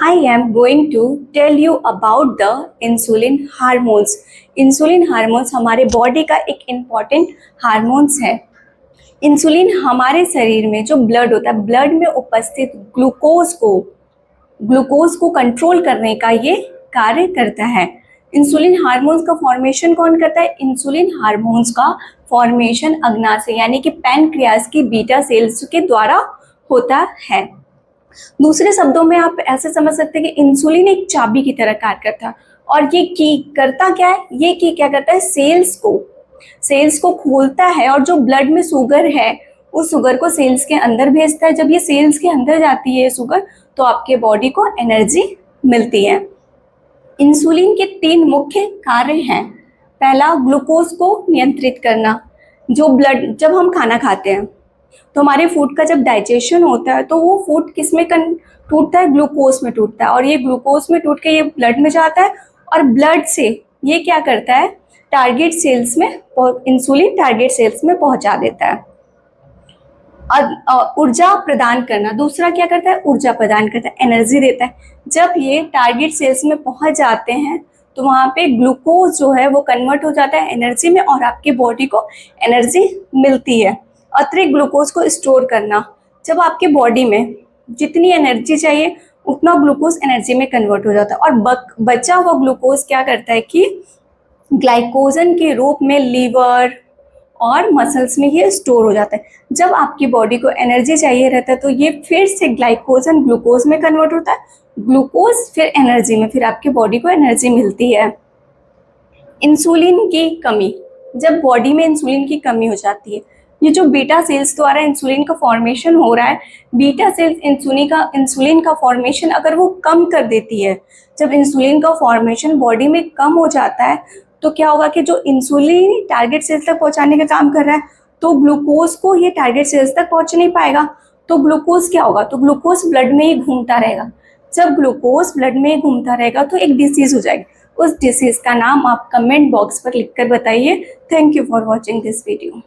I am going to tell you about the insulin hormones. Insulin hormones हमारे body का एक important hormones है। Insulin हमारे शरीर में जो ब्लड होता है, ब्लड में उपस्थित ग्लूकोज को कंट्रोल करने का ये कार्य करता है। इंसुलिन हार्मोन्स का फॉर्मेशन कौन करता है? इंसुलिन हार्मोन्स का फॉर्मेशन अग्नाशय यानी कि पैनक्रियाज की बीटा सेल्स के द्वारा होता है। दूसरे शब्दों में आप ऐसे समझ सकते हैं कि इंसुलिन एक चाबी की तरह कार्य करता है। और ये की करता क्या है? ये की क्या करता है? सेल्स को खोलता है और जो ब्लड में शुगर है उस शुगर को सेल्स के अंदर भेजता है। जब ये सेल्स के अंदर जाती है शुगर, तो आपके बॉडी को एनर्जी मिलती है। इंसुलिन के 3 मुख्य कार्य हैं। पहला, ग्लूकोज को नियंत्रित करना। जब हम खाना खाते हैं तो हमारे फूड का जब डाइजेशन होता है तो वो फूड किस में टूटता है? ग्लूकोज में टूटता है। और ये ग्लूकोज में टूट के ये ब्लड में जाता है और ब्लड से ये क्या करता है? टारगेट सेल्स में इंसुलिन टारगेट सेल्स में पहुंचा देता है। और ऊर्जा प्रदान करना, दूसरा क्या करता है? ऊर्जा प्रदान करता है, एनर्जी देता है। जब ये टारगेट सेल्स में पहुंच जाते हैं तो वहाँ पे ग्लूकोज जो है वो कन्वर्ट हो जाता है एनर्जी में और आपकी बॉडी को एनर्जी मिलती है। अतिरिक्त ग्लूकोज को स्टोर करना, जब आपके बॉडी में जितनी एनर्जी चाहिए उतना ग्लूकोज एनर्जी में कन्वर्ट हो जाता है और बचा हुआ ग्लूकोज क्या करता है कि ग्लाइकोजन के रूप में लीवर और मसल्स में ये स्टोर हो जाता है। जब आपकी बॉडी को एनर्जी चाहिए रहता है तो ये फिर से ग्लाइकोजन ग्लूकोज में कन्वर्ट होता है, ग्लूकोज फिर एनर्जी में, फिर आपकी बॉडी को एनर्जी मिलती है। इंसुलिन की कमी, जब बॉडी में इंसुलिन की कमी हो जाती है, ये जो बीटा सेल्स द्वारा इंसुलिन का फॉर्मेशन हो रहा है, बीटा सेल्स इंसुलिन का फॉर्मेशन अगर वो कम कर देती है, जब इंसुलिन का फॉर्मेशन बॉडी में कम हो जाता है तो क्या होगा कि जो इंसुलिन टारगेट सेल्स तक पहुंचाने का काम कर रहा है तो ग्लूकोज को ये टारगेट सेल्स तक पहुंच नहीं पाएगा। तो ग्लूकोज क्या होगा? तो ग्लूकोज ब्लड में ही घूमता रहेगा। जब ग्लूकोज ब्लड में घूमता रहेगा तो एक डिसीज हो जाएगी। उस डिसीज का नाम आप कमेंट बॉक्स पर लिखकर बताइए। Thank you for watching this video.